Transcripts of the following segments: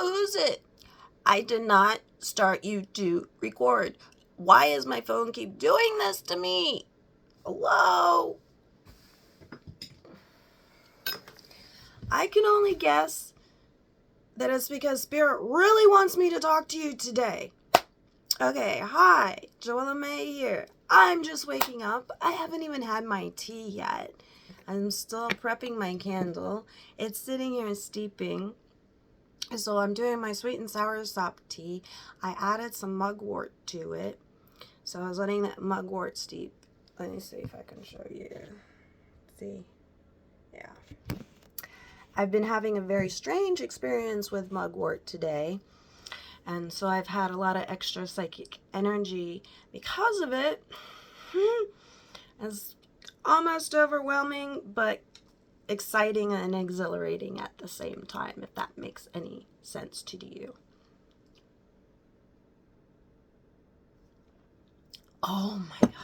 who's it? I did not start you to record. Why is my phone keep doing this to me? Hello? I can only guess that it's because Spirit really wants me to talk to you today. Okay, hi, Joella May here. I'm just waking up. I haven't even had my tea yet. I'm still prepping my candle. It's sitting here steeping. So I'm doing my sweet and sour sop tea. I added some mugwort to it. So I was letting that mugwort steep. Let me see if I can show you. See? Yeah. I've been having a very strange experience with mugwort today. And so I've had a lot of extra psychic energy because of it. It's almost overwhelming, but exciting and exhilarating at the same time, if that makes any sense to you. Oh my God.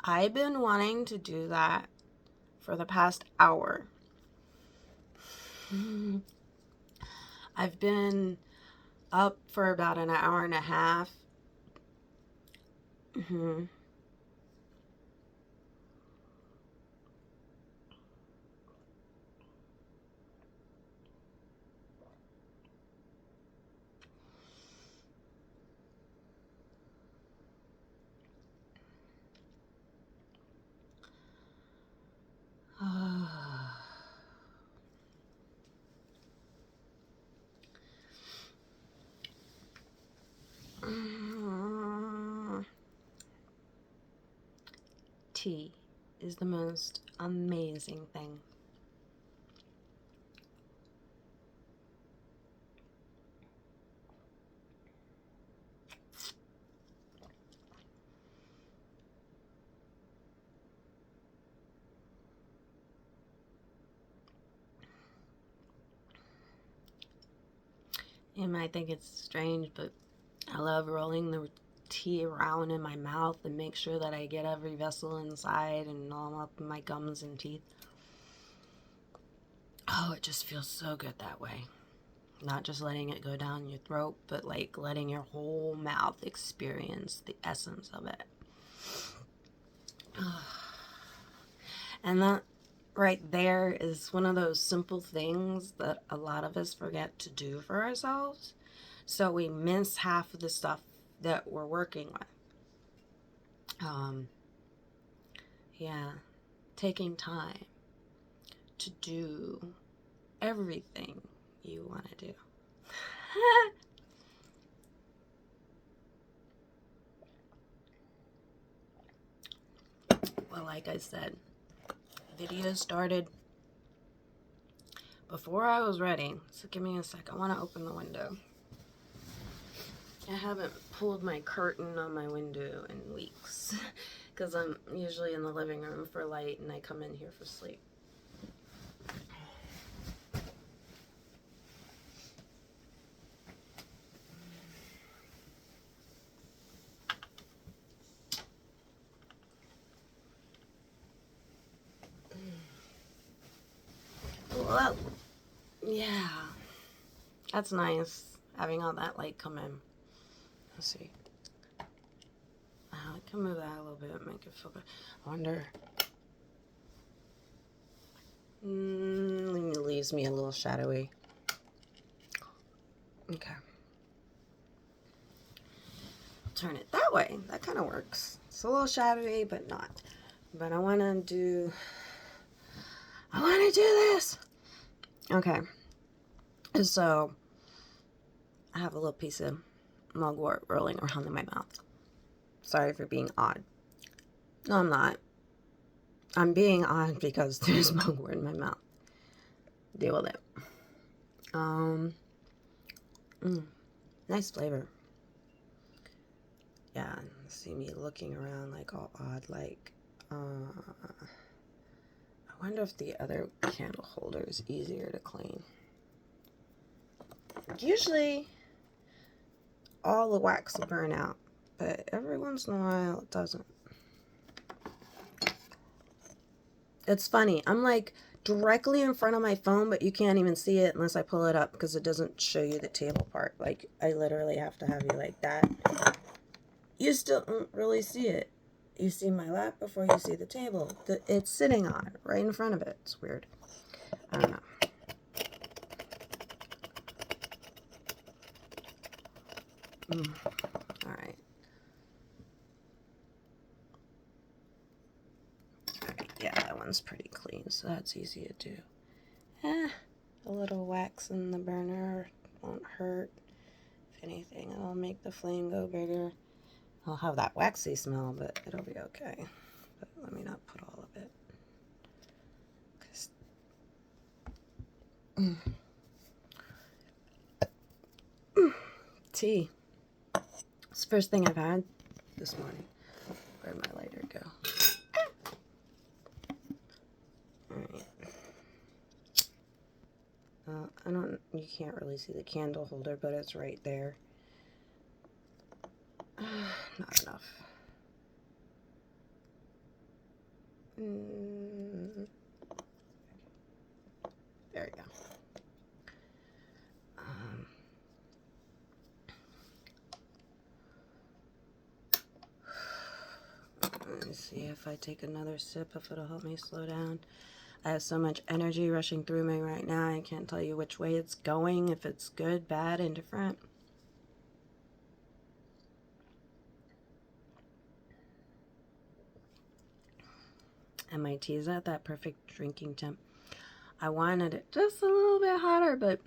I've been wanting to do that for the past hour. I've been up for about an hour and a half. Tea is the most amazing thing. You might think it's strange, but I love rolling the tea around in my mouth and make sure that I get every vessel inside and all up in my gums and teeth. Oh, it just feels so good that way. Not just letting it go down your throat, but like letting your whole mouth experience the essence of it. And that right there is one of those simple things that a lot of us forget to do for ourselves. So we miss half of the stuff that we're working with. Yeah, taking time to do everything you want to do. Well, like I said, video started before I was ready. So give me a sec. I want to open the window. I haven't pulled my curtain on my window in weeks because I'm usually in the living room for light and I come in here for sleep. Well, yeah, that's nice having all that light come in. Let's see. I can move that a little bit, make it feel good. I wonder. It leaves me a little shadowy. Okay. Turn it that way. That kind of works. It's a little shadowy, but not. But I want to do this. Okay. So I have a little piece of mugwort rolling around in my mouth. Sorry for being odd. No, I'm not. I'm being odd because there's mugwort in my mouth. Deal with it. Nice flavor. Yeah, see me looking around like all odd, like, I wonder if the other candle holder is easier to clean. Usually, all the wax will burn out, but every once in a while it doesn't. It's funny. I'm like directly in front of my phone, but you can't even see it unless I pull it up because it doesn't show you the table part. Like, I literally have to have you like that. You still don't really see it. You see my lap before you see the table that it's sitting on, right in front of it. It's weird. I don't know. All right. Yeah, that one's pretty clean, so that's easy to do. A little wax in the burner won't hurt. If anything, it'll make the flame go bigger. I'll have that waxy smell, but it'll be okay. But let me not put all of it. Tea. It's the first thing I've had this morning. Where'd my lighter go? Alright. You can't really see the candle holder, but it's right there. Not enough. There you go. Let me see if I take another sip, if it'll help me slow down. I have so much energy rushing through me right now, I can't tell you which way it's going, if it's good, bad, indifferent. And my tea's at that perfect drinking temp. I wanted it just a little bit hotter, but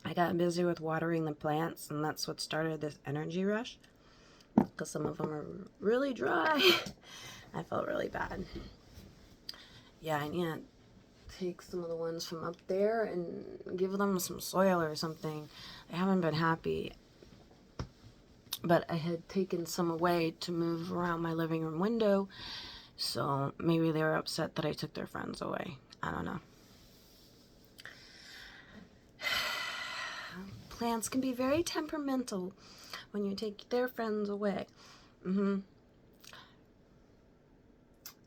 I got busy with watering the plants, and that's what started this energy rush. Because some of them are really dry. I felt really bad. Yeah, I need to take some of the ones from up there and give them some soil or something. I haven't been happy. But I had taken some away to move around my living room window. So maybe they were upset that I took their friends away. I don't know. Plants can be very temperamental when you take their friends away.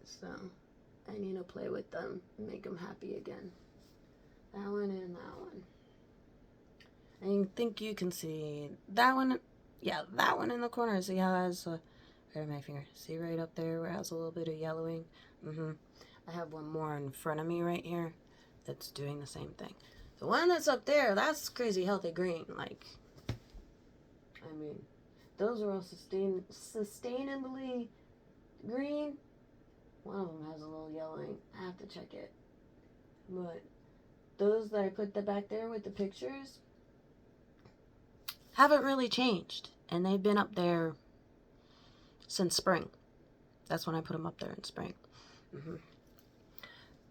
So I need to play with them and make them happy again. That one and that one. I think you can see that one. Yeah, that one in the corner. See how it has right on my finger. See right up there where it has a little bit of yellowing? I have one more in front of me right here that's doing the same thing. The one that's up there, that's crazy healthy green. Like, I mean, those are all sustainably green. One of them has a little yellowing. I have to check it. But those that I put back there with the pictures haven't really changed. And they've been up there since spring. That's when I put them up there in spring.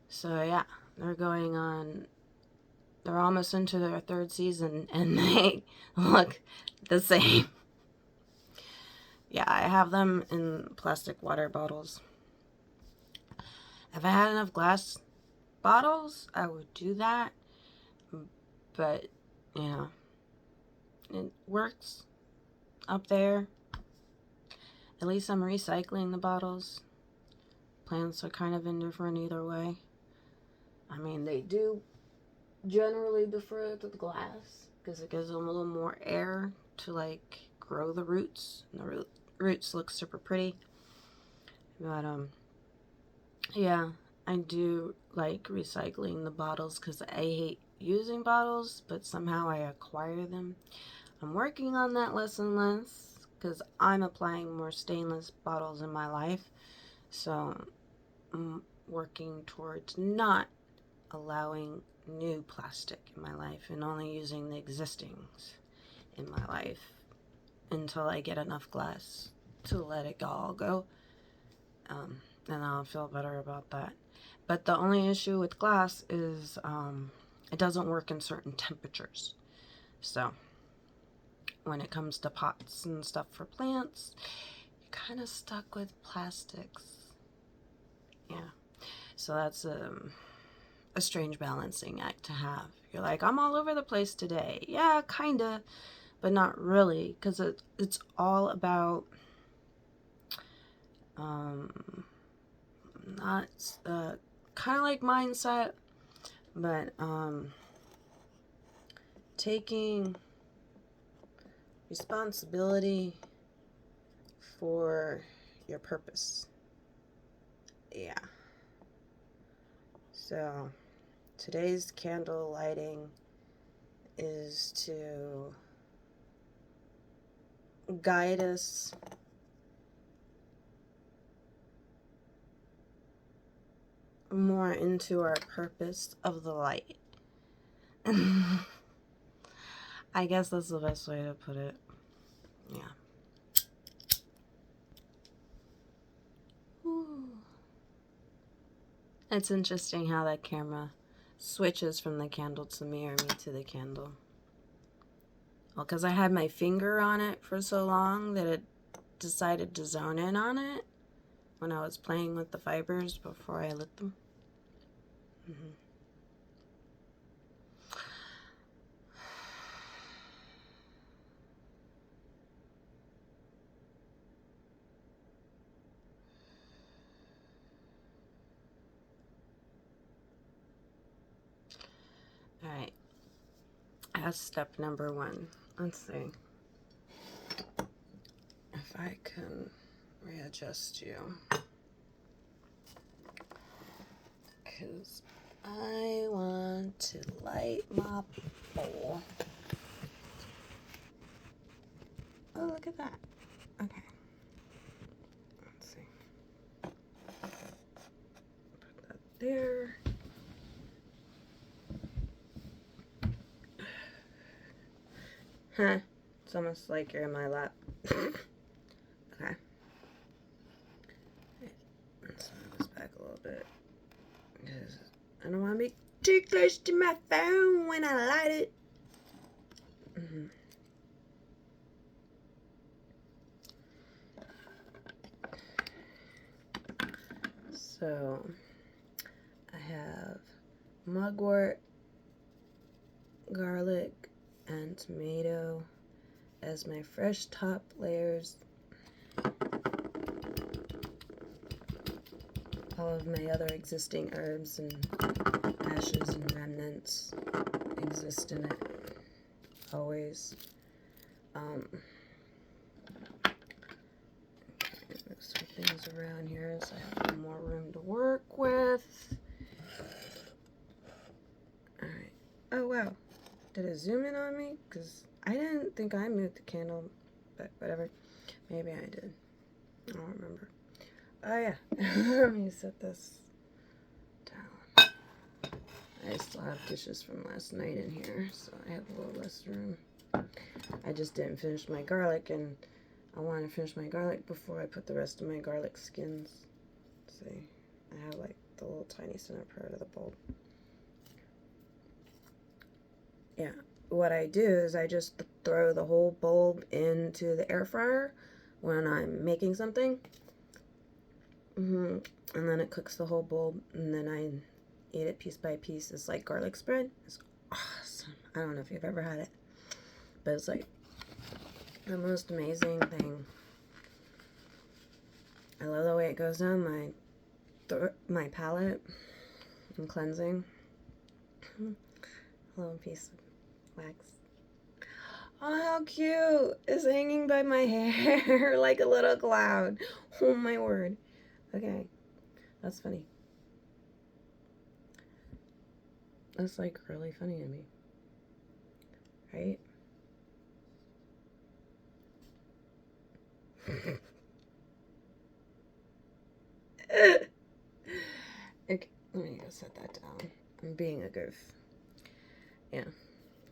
So yeah, they're almost into their third season and they look the same. Yeah, I have them in plastic water bottles. If I had enough glass bottles, I would do that. But, you know, it works up there. At least I'm recycling the bottles. Plants are kind of indifferent either way. I mean, they do generally prefer the glass because it gives them a little more air to, like, grow the roots. And the roots look super pretty. But, yeah, I do like recycling the bottles because I hate using bottles, but somehow I acquire them. I'm working on that less and less because I'm applying more stainless bottles in my life. So I'm working towards not allowing new plastic in my life and only using the existings in my life until I get enough glass to let it all go. And I'll feel better about that. But the only issue with glass is it doesn't work in certain temperatures. So when it comes to pots and stuff for plants, you're kind of stuck with plastics. Yeah. So that's a strange balancing act to have. You're like, I'm all over the place today. Yeah, kind of, but not really, because it's all about not kind of like mindset. But taking responsibility for your purpose. Yeah. So today's candle lighting is to guide us more into our purpose of the light. I guess that's the best way to put it. Yeah. Ooh. It's interesting how that camera switches from the candle to me or me to the candle. Well, because I had my finger on it for so long that it decided to zone in on it when I was playing with the fibers before I lit them. All right. That's step number 1. Let's see if I can readjust you, because I want to light my bowl. Oh, look at that. Okay. Let's see. Put that there. Huh. It's almost like you're in my lap. Okay. Let's move this back a little bit, because I don't want to be too close to my phone when I light it. So I have mugwort, garlic, and tomato as my fresh top layers. All of my other existing herbs and ashes and remnants exist in it always. Move some things around here so I have more room to work with. Alright. Oh wow. Did it zoom in on me? Because I didn't think I moved the candle, but whatever. Maybe I did. I don't remember. Oh yeah. Let me set this down. I still have dishes from last night in here, so I have a little less room. I just didn't finish my garlic, and I want to finish my garlic before I put the rest of my garlic skins. Let's see, I have like the little tiny center part of the bulb. Yeah, what I do is I just throw the whole bulb into the air fryer when I'm making something. And then it cooks the whole bulb, and then I eat it piece by piece. It's like garlic spread. It's awesome. I don't know if you've ever had it, but it's like the most amazing thing. I love the way it goes down my palate and cleansing. A little piece of wax. Oh, how cute! It's hanging by my hair like a little cloud. Oh my word. Okay, that's funny. That's like really funny to me, right? Okay, let me go set that down. I'm being a goof. Yeah,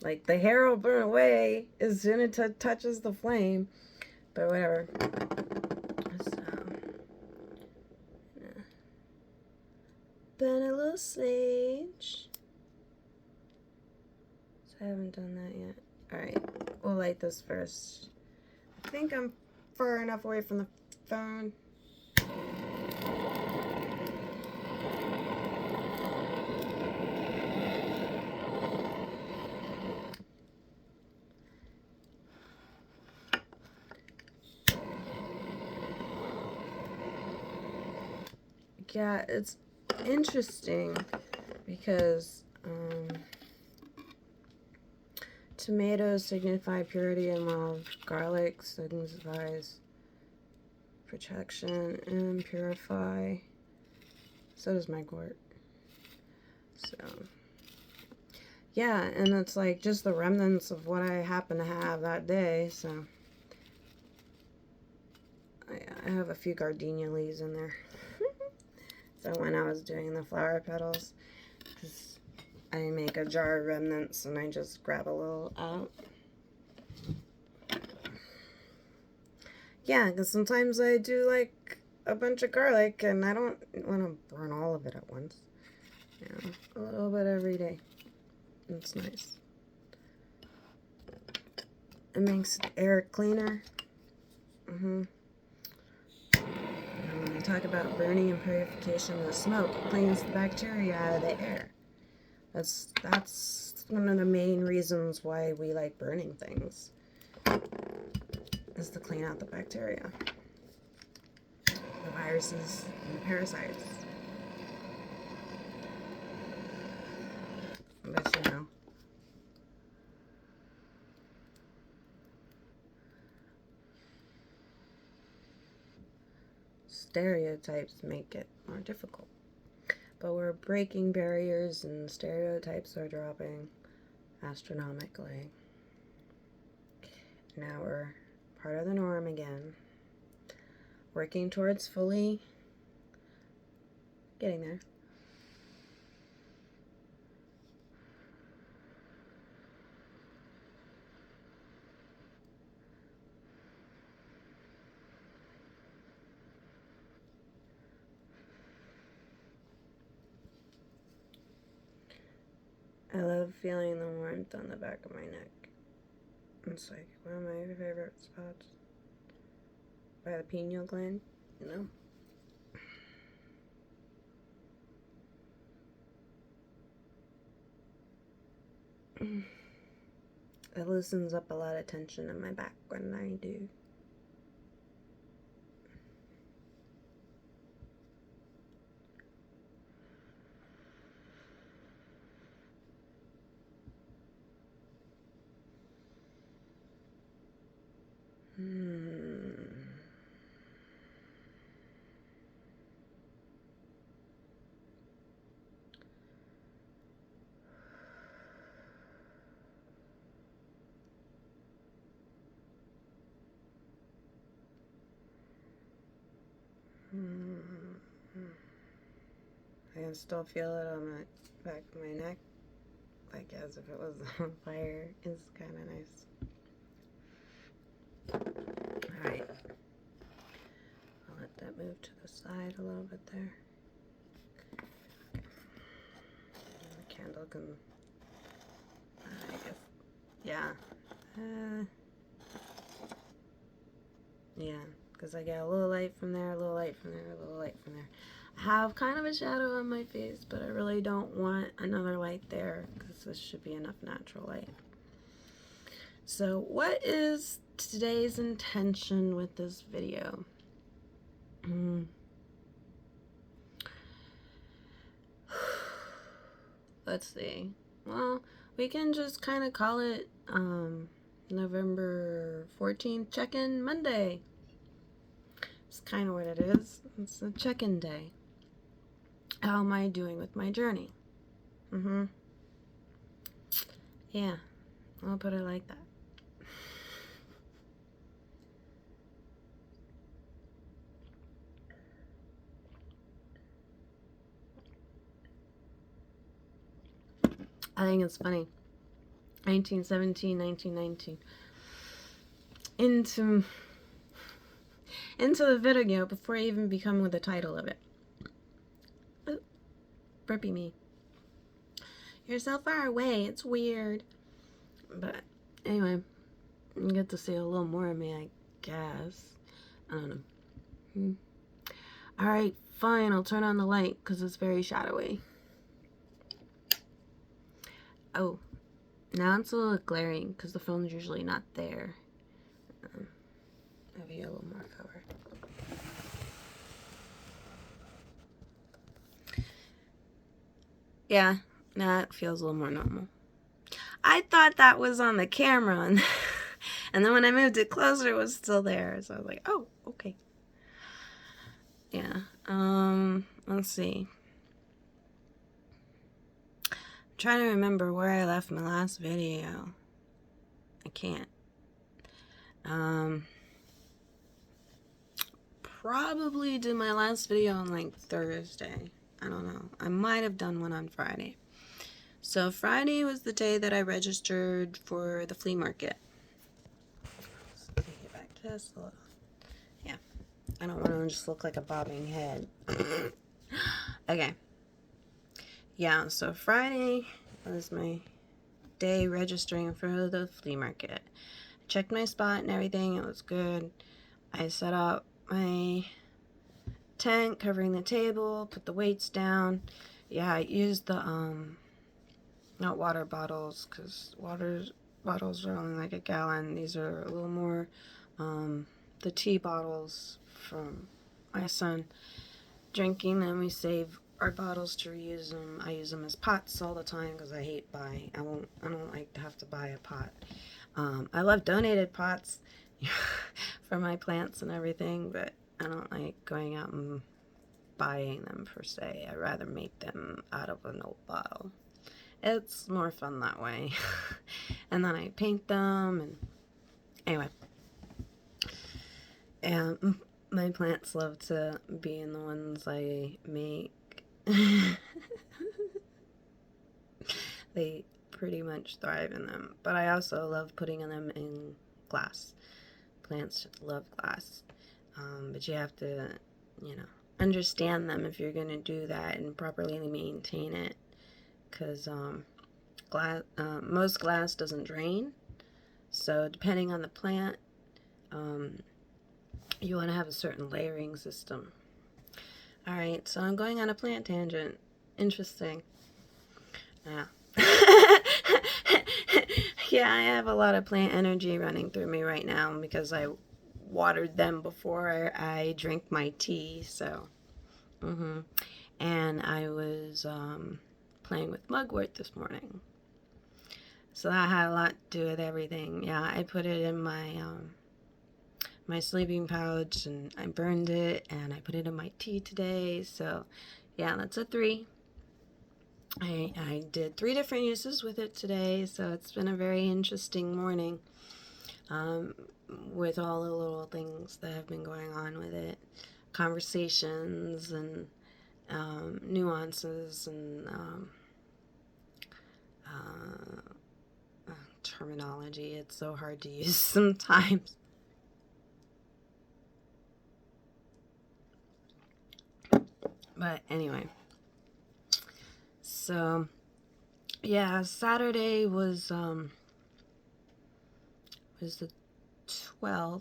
like the hair will burn away as soon as it touches the flame, but whatever. So, yeah. Burn a little sage. So I haven't done that yet. Alright, we'll light this first. I think I'm far enough away from the phone. Yeah, it's interesting because Tomatoes signify purity and love. Garlic signifies protection and purify. So does my gourd. So, yeah, and it's like just the remnants of what I happen to have that day. So, I have a few gardenia leaves in there. So when I was doing the flower petals, because I make a jar of remnants and I just grab a little out. Yeah, because sometimes I do like a bunch of garlic and I don't want to burn all of it at once. Yeah, a little bit every day. It's nice. It makes the air cleaner. When I talk about burning and purification of smoke, it cleans the bacteria out of the air. That's one of the main reasons why we like burning things, is to clean out the bacteria, the viruses, and the parasites. But you know, stereotypes make it more difficult. But we're breaking barriers and stereotypes are dropping astronomically. Now we're part of the norm again. Working towards fully getting there. I love feeling the warmth on the back of my neck. It's like one of my favorite spots. By the pineal gland, you know? It loosens up a lot of tension in my back when I do. I can still feel it on the back of my neck, like as if it was on fire. It's kind of nice. Alright. I'll let that move to the side a little bit there. The candle can, I guess, yeah. Yeah, because I get a little light from there, a little light from there, a little light from there. I have kind of a shadow on my face, but I really don't want another light there because this should be enough natural light. So what is today's intention with this video? Let's see. Well, we can just kind of call it November 14th check-in Monday. It's kind of what it is. It's a check-in day. How am I doing with my journey? Yeah, I'll put it like that. I think it's funny. 1917, 1919. Into the video before I even become with the title of it. Ooh, burpy me. You're so far away, it's weird. But anyway, you get to see a little more of me, I guess. I don't know. Alright, fine, I'll turn on the light because it's very shadowy. Oh, now it's a little glaring because the phone's usually not there. I'll give you a little more cover. Yeah, That feels a little more normal. I thought that was on the camera, and then when I moved it closer, it was still there. So I was like, oh, okay. Yeah. Let's see. I'm trying to remember where I left my last video. I can't. Probably did my last video on like Thursday. I don't know. I might have done one on Friday. So Friday was the day that I registered for the flea market. Let's take it back to this a little. Yeah. I don't want to just look like a bobbing head. Okay. Yeah, so Friday was my day registering for the flea market. I checked my spot and everything. It was good. I set up my tent, covering the table, put the weights down. Yeah, I used the, not water bottles, because water bottles are only like a gallon. These are a little more, the tea bottles from my son drinking, and we save our bottles to reuse them. I use them as pots all the time because I hate buying. I don't like to have to buy a pot. I love donated pots for my plants and everything, but I don't like going out and buying them per se. I'd rather make them out of an old bottle. It's more fun that way. And then I paint them, and anyway. And my plants love to be in the ones I make. They pretty much thrive in them. But I also love putting them in glass. Plants love glass. But you have to, understand them if you're going to do that and properly maintain it. Because most glass doesn't drain. So depending on the plant, you want to have a certain layering system. Alright, so I'm going on a plant tangent. Interesting. Yeah. Yeah, I have a lot of plant energy running through me right now because I watered them before I drink my tea, so. And I was playing with mugwort this morning. So that had a lot to do with everything. Yeah, I put it in my my sleeping pouch, and I burned it, and I put it in my tea today. So yeah, that's a 3. I did 3 different uses with it today, so it's been a very interesting morning with all the little things that have been going on with it. Conversations and nuances and terminology. It's so hard to use sometimes. But anyway, so yeah, Saturday was the 12th.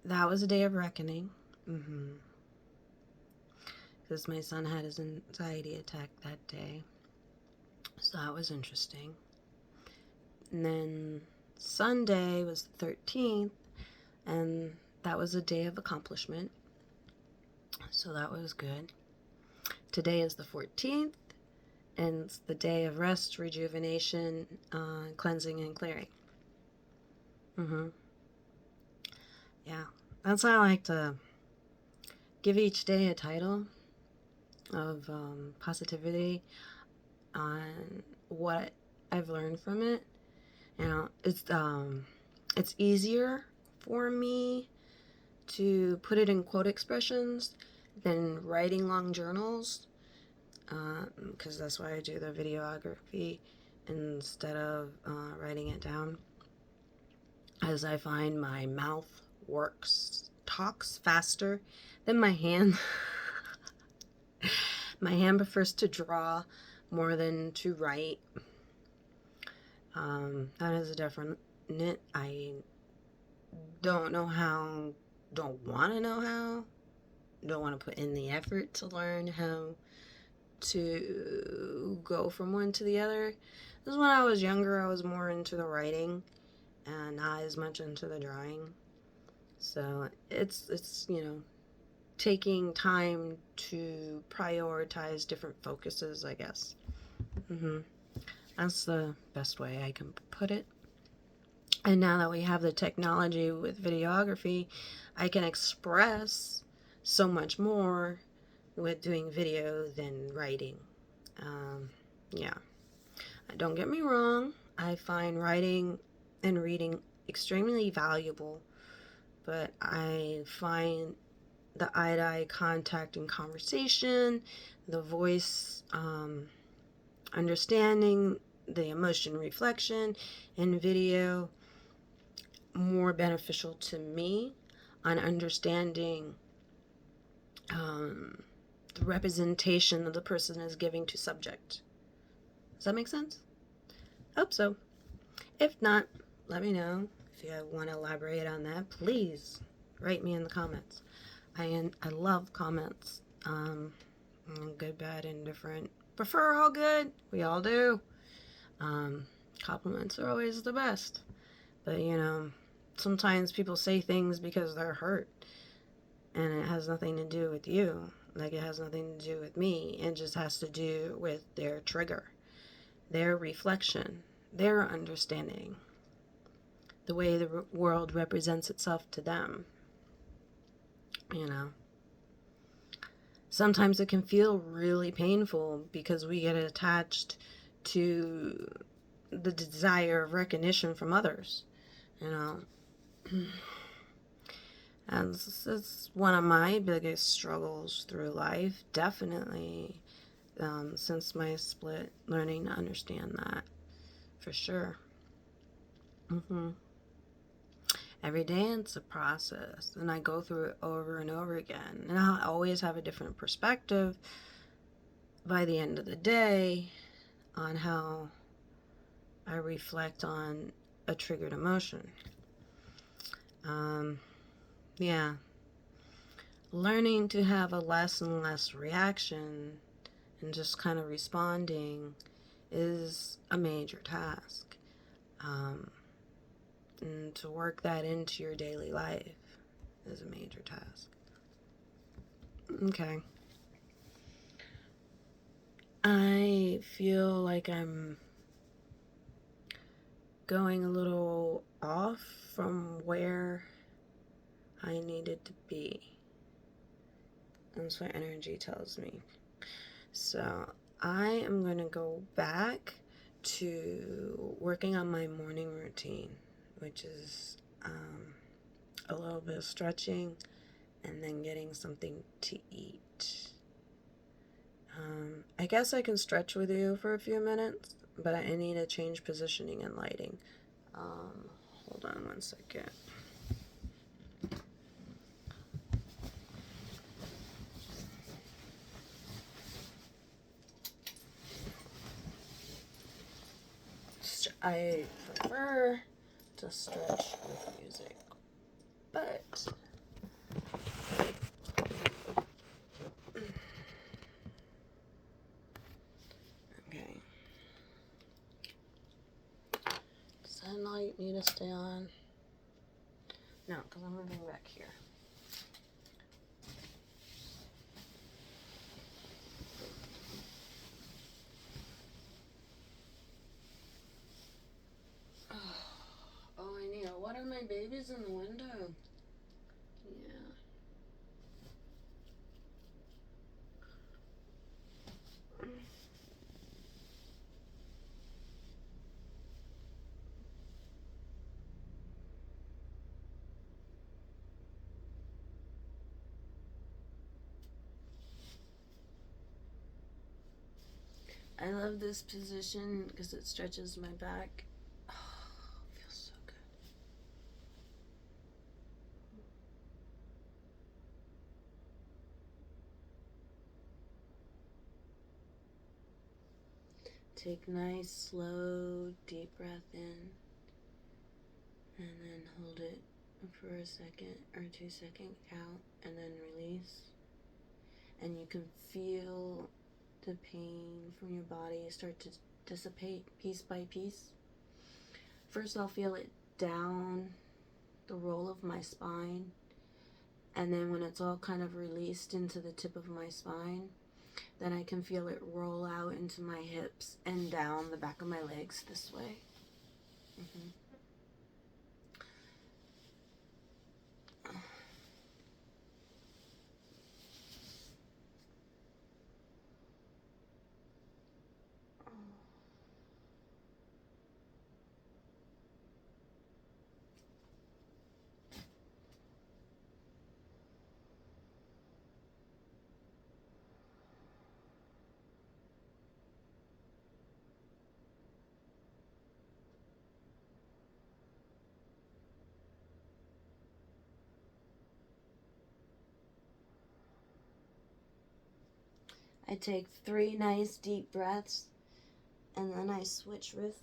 That was a day of reckoning. Because my son had his anxiety attack that day. So that was interesting. And then Sunday was the 13th, and that was a day of accomplishment. So that was good. Today is the 14th, and it's the day of rest, rejuvenation, cleansing, and clearing. Yeah, that's how I like to give each day a title of positivity on what I've learned from it. It's easier for me to put it in quote expressions than writing long journals, because that's why I do the videography instead of writing it down, as I find my mouth talks faster than my hand. My hand prefers to draw more than to write. That is a definite. I don't know how, don't want to know how, don't want to put in the effort to learn how to go from one to the other. This is when I was younger. I was more into the writing and not as much into the drawing. So it's taking time to prioritize different focuses, I guess. That's the best way I can put it. And now that we have the technology with videography, I can express so much more with doing video than writing. Yeah. Don't get me wrong, I find writing and reading extremely valuable, but I find the eye-to-eye contact and conversation, the voice understanding, the emotion reflection in video more beneficial to me on understanding the representation that the person is giving to subject. Does that make sense? Hope so. If not, let me know. If you want to elaborate on that, please write me in the comments. I love comments. Good, bad, indifferent. Prefer all good. We all do. Compliments are always the best. But, sometimes people say things because they're hurt. And it has nothing to do with you. Like, it has nothing to do with me. It just has to do with their trigger, their reflection, their understanding, the way the world represents itself to them. Sometimes it can feel really painful because we get attached to the desire of recognition from others. And this is one of my biggest struggles through life, definitely, since my split, learning to understand that, for sure. Every day it's a process, and I go through it over and over again, and I'll always have a different perspective by the end of the day on how I reflect on a triggered emotion. Yeah. Learning to have a less and less reaction and just kind of responding is a major task. And to work that into your daily life is a major task. Okay. I feel like I'm going a little off from where I needed to be. That's what energy tells me. So I am going to go back to working on my morning routine, which is a little bit of stretching and then getting something to eat. I guess I can stretch with you for a few minutes, but I need to change positioning and lighting. Hold on one second. I prefer to stretch with music, but okay. Does that light need to stay on? No, because I'm moving back here. Oh, I need. What are my babies in the window? Yeah. I love this position because it stretches my back. Oh, it feels so good. Take nice, slow, deep breath in, and then hold it for a second or 2 second count, and then release. And you can feel the pain from your body start to dissipate piece by piece. First, I'll feel it down the roll of my spine, And then when it's all kind of released into the tip of my spine, then I can feel it roll out into my hips and down the back of my legs this way. Mm-hmm. I take 3 nice deep breaths, and then I switch wrists.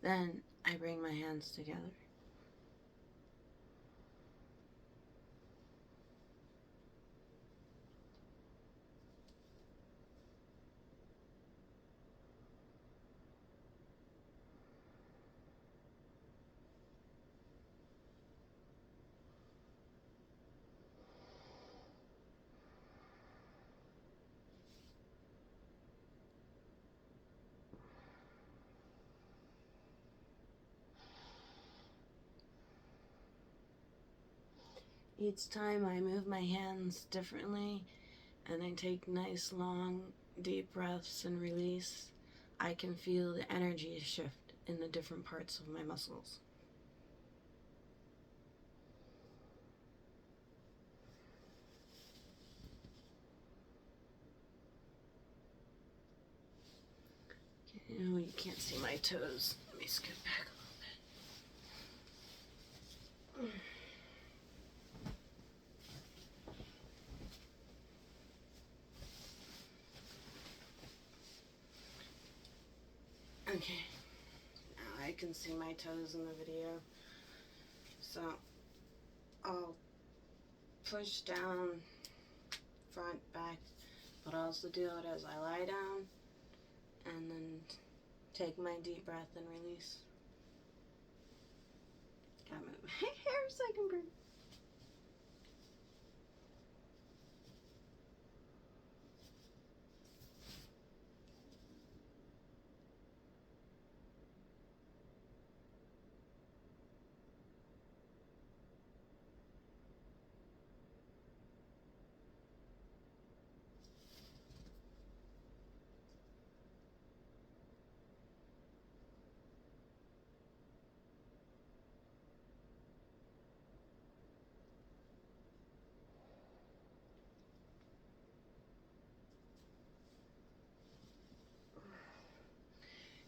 Then I bring my hands together. Each time I move my hands differently and I take nice long deep breaths and release, I can feel the energy shift in the different parts of my muscles. Oh, you can't see my toes. Let me scoot back a little bit. Okay, now I can see my toes in the video. So I'll push down, front, back, but I'll also do it as I lie down, and then take my deep breath and release. Gotta move my hair so I can breathe.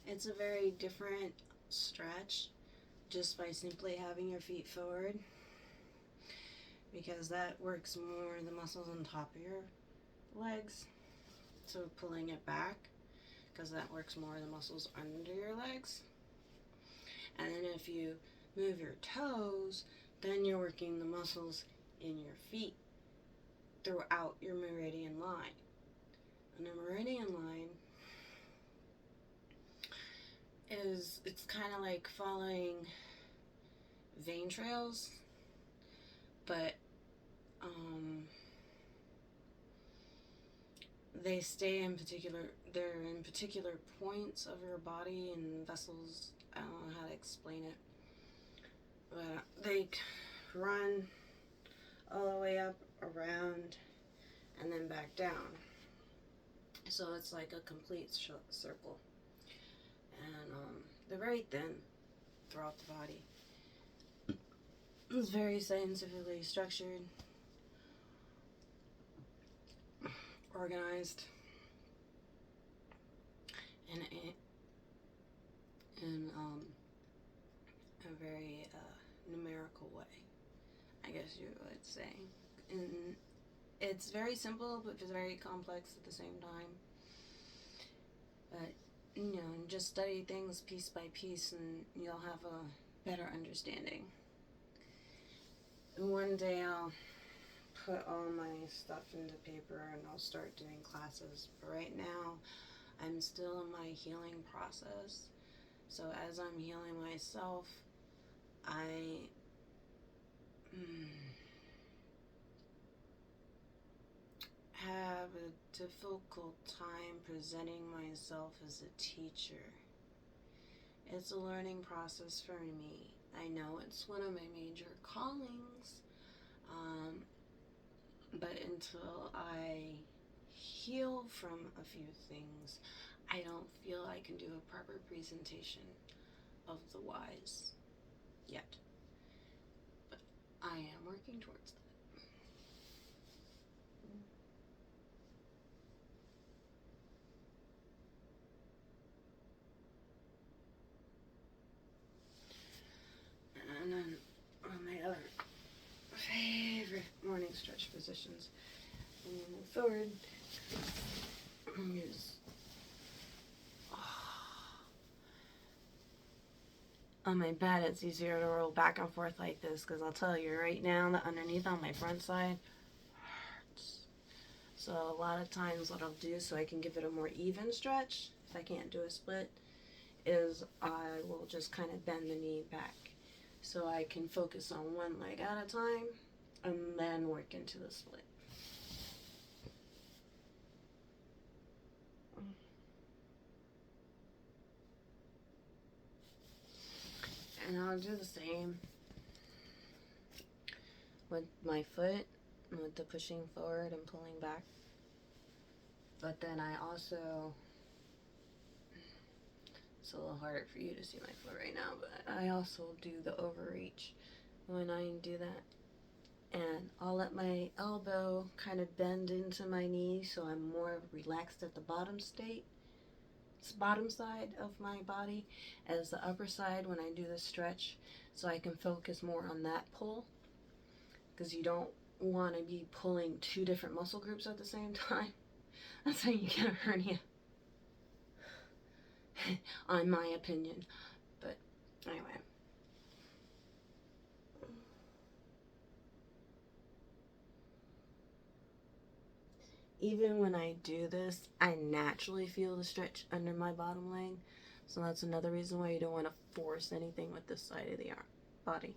It's a very different stretch just by simply having your feet forward, because that works more the muscles on top of your legs. So pulling it back, because that works more the muscles under your legs. And then if you move your toes, then you're working the muscles in your feet throughout your meridian line. And a meridian line it's kind of like following vein trails, but they stay in they're in particular points of your body and vessels. I don't know how to explain it, but they run all the way up, around, and then back down. So it's like a complete circle. And they're very thin throughout the body. It's very scientifically structured, organized, and in a very numerical way, I guess you would say. And it's very simple, but it's very complex at the same time. But just study things piece by piece, and you'll have a better understanding. one day I'll put all my stuff into paper and I'll start doing classes. But right now, I'm still in my healing process. So as I'm healing myself, I have a difficult time presenting myself as a teacher. It's a learning process for me. I know it's one of my major callings, but until I heal from a few things, I don't feel I can do a proper presentation of the whys yet. But I am working towards that. And then one of my other favorite morning stretch positions. And then move forward. Use on my bed, it's easier to roll back and forth like this because I'll tell you right now that underneath on my front side hurts. So a lot of times what I'll do so I can give it a more even stretch, if I can't do a split, is I will just kind of bend the knee back so I can focus on one leg at a time and then work into the split. And I'll do the same with my foot, with the pushing forward and pulling back. But then I also, it's a little harder for you to see my foot right now, but I also do the overreach when I do that. And I'll let my elbow kind of bend into my knee so I'm more relaxed at the bottom side of my body as the upper side when I do the stretch, so I can focus more on that pull, because you don't want to be pulling two different muscle groups at the same time. That's how you get a hernia, in my opinion. But anyway. Even when I do this, I naturally feel the stretch under my bottom leg. So that's another reason why you don't want to force anything with this side of the body.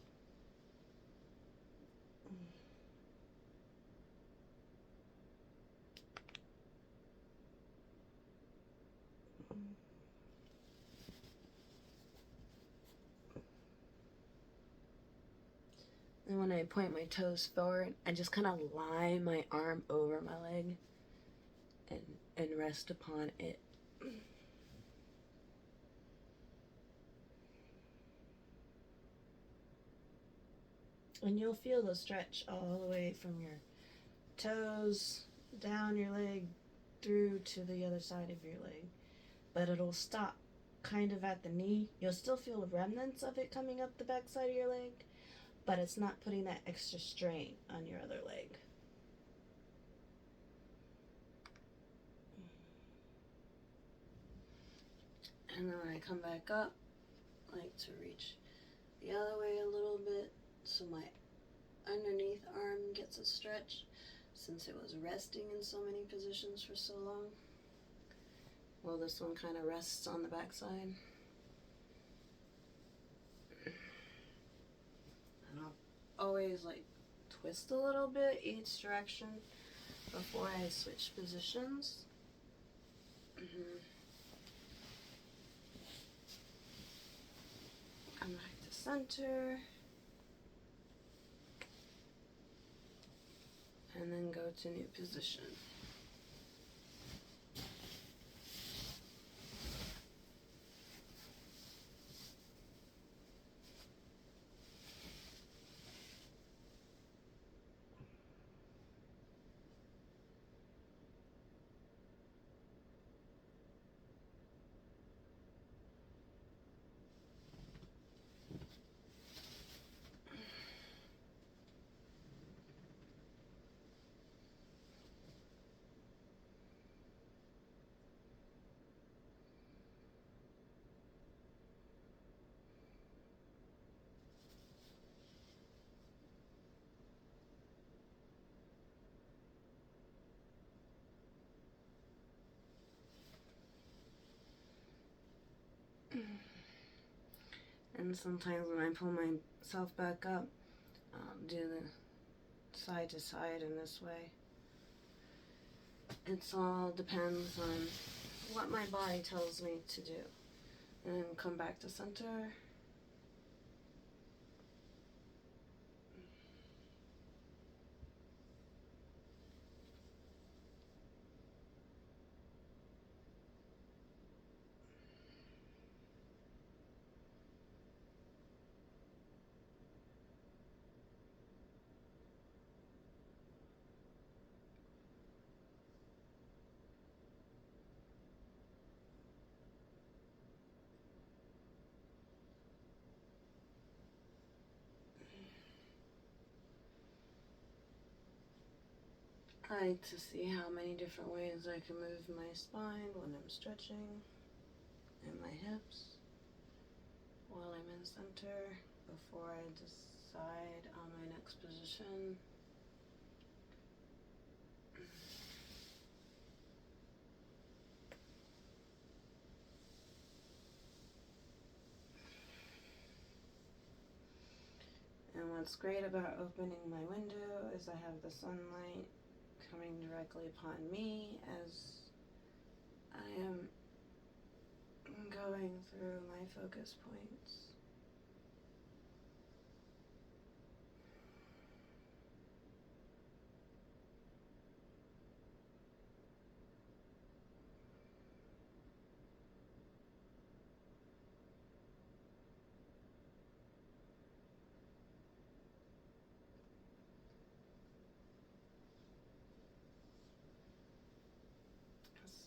And when I point my toes forward, I just kind of lie my arm over my leg and rest upon it. And you'll feel the stretch all the way from your toes down your leg through to the other side of your leg. But it'll stop kind of at the knee. You'll still feel the remnants of it coming up the back side of your leg, but it's not putting that extra strain on your other leg. And then when I come back up, I like to reach the other way a little bit so my underneath arm gets a stretch, since it was resting in so many positions for so long. Well, this one kind of rests on the back side. And I'll always like twist a little bit each direction before I switch positions. Come back to center. And then go to new position. And sometimes when I pull myself back up, do the side to side in this way. It's all depends on what my body tells me to do. And then come back to center. I like to see how many different ways I can move my spine when I'm stretching, and my hips while I'm in center before I decide on my next position. And what's great about opening my window is I have the sunlight coming directly upon me as I am going through my focus points.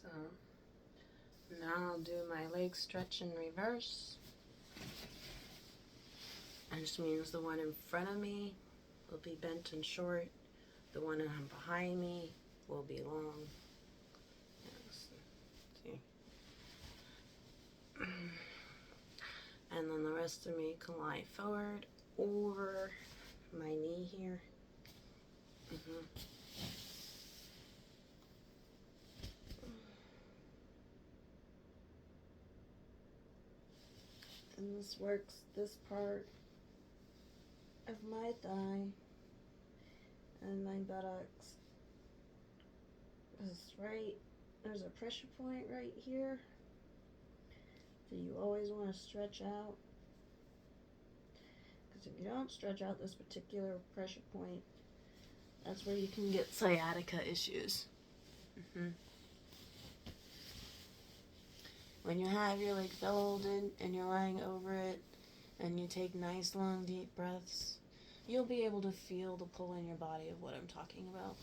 So now I'll do my leg stretch in reverse. It just means the one in front of me will be bent and short. The one behind me will be long. Yes. See? And then the rest of me can lie forward over my knee here. And this works this part of my thigh and my buttocks. There's a pressure point right here that you always want to stretch out. Because if you don't stretch out this particular pressure point, that's where you can get sciatica issues. When you have your leg folded and you're lying over it and you take nice long deep breaths, you'll be able to feel the pull in your body of what I'm talking about.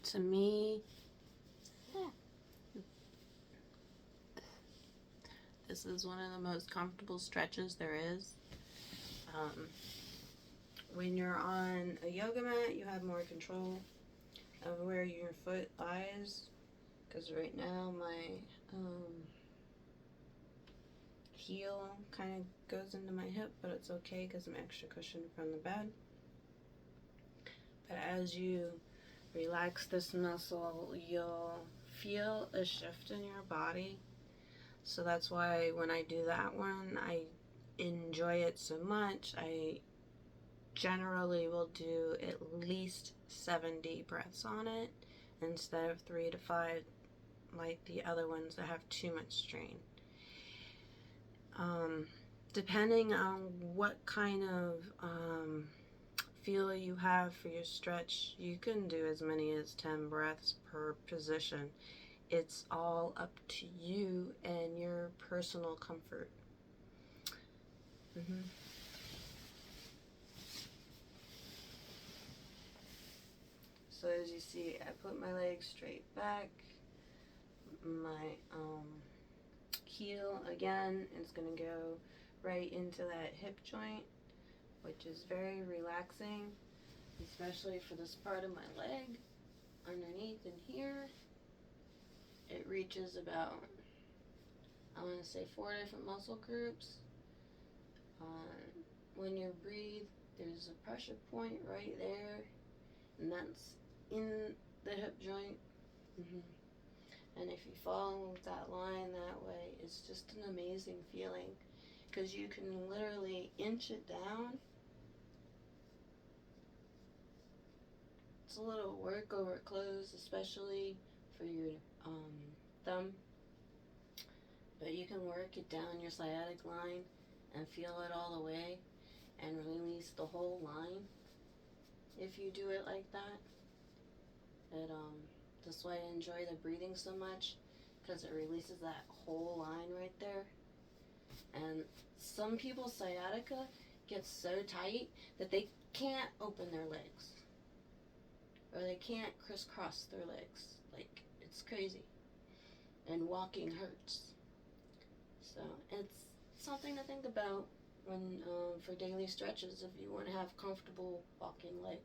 To me, this is one of the most comfortable stretches there is. When you're on a yoga mat, you have more control of where your foot lies. Because right now my heel kind of goes into my hip, but it's okay because I'm extra cushioned from the bed. But as you relax this muscle, you'll feel a shift in your body. So that's why when I do that one, I enjoy it so much. I generally will do at least 70 breaths on it instead of 3 to 5 like the other ones that have too much strain. Depending on what kind of feel you have for your stretch, you can do as many as 10 breaths per position. It's all up to you and your personal comfort. So as you see, I put my legs straight back. My heel again is going to go right into that hip joint, which is very relaxing, especially for this part of my leg. Underneath in here, it reaches about, I want to say, 4 different muscle groups. When you breathe, there's a pressure point right there, and that's in the hip joint. And if you follow that line that way, it's just an amazing feeling, because you can literally inch it down. It's a little work over clothes, especially for your thumb, but you can work it down your sciatic line and feel it all the way and release the whole line if you do it like that. That's why I enjoy the breathing so much, because it releases that whole line right there. And some people's sciatica gets so tight that they can't open their legs, or they can't crisscross their legs. Like, it's crazy. And walking hurts. So it's something to think about when for daily stretches, if you want to have comfortable walking legs.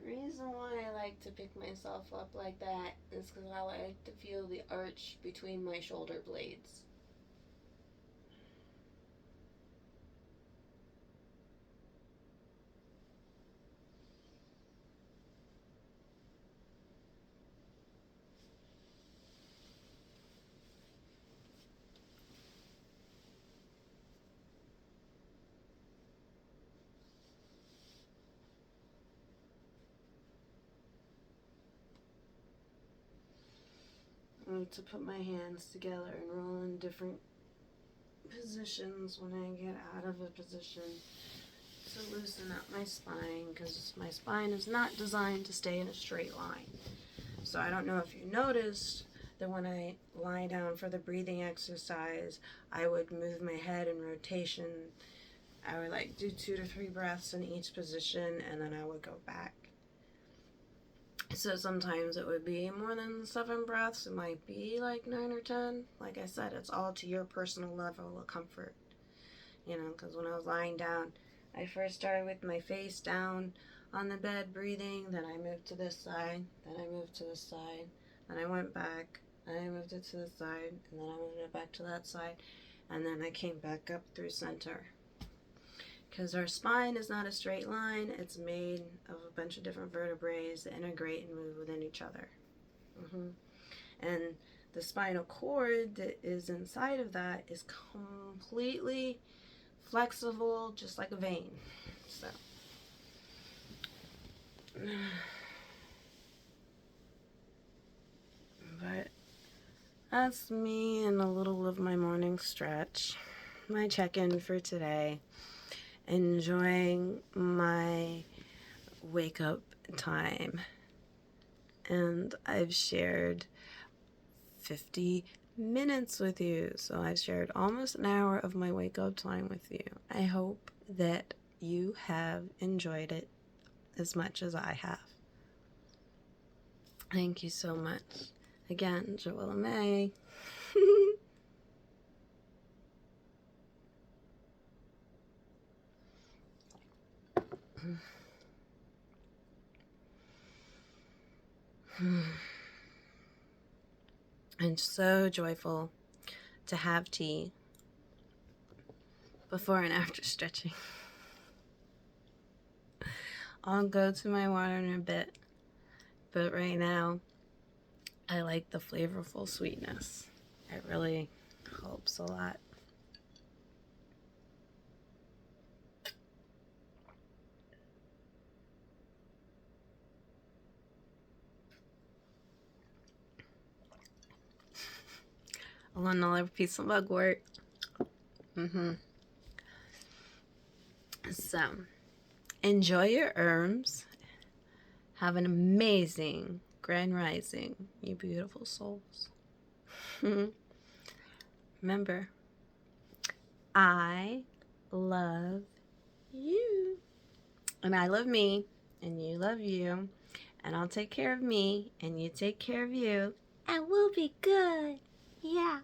The reason why I like to pick myself up like that is because I like to feel the arch between my shoulder blades. I like to put my hands together and roll in different positions when I get out of a position to loosen up my spine, because my spine is not designed to stay in a straight line. So I don't know if you noticed that when I lie down for the breathing exercise, I would move my head in rotation. I would like do 2 to 3 breaths in each position, and then I would go back. So sometimes it would be more than 7 breaths. It might be like 9 or 10. Like I said, it's all to your personal level of comfort. You know, because when I was lying down, I first started with my face down on the bed breathing, then I moved to this side, then I moved to this side, then I went back, and I moved it to this side, and then I moved it back to that side, and then I came back up through center. Because our spine is not a straight line, it's made of a bunch of different vertebrae that integrate and move within each other. And the spinal cord that is inside of that is completely flexible, just like a vein. So But that's me and a little of my morning stretch. My check-in for today. Enjoying my wake-up time. And I've shared 50 minutes with you. So I've shared almost an hour of my wake-up time with you. I hope that you have enjoyed it as much as I have. Thank you so much. Again, Joella May. I'm so joyful to have tea before and after stretching. I'll go to my water in a bit, but right now I like the flavorful sweetness. It really helps a lot. Another piece of mugwort. So, enjoy your herbs. Have an amazing grand rising, you beautiful souls. Remember, I love you. And I love me. And you love you. And I'll take care of me. And you take care of you. And we'll be good. Yeah.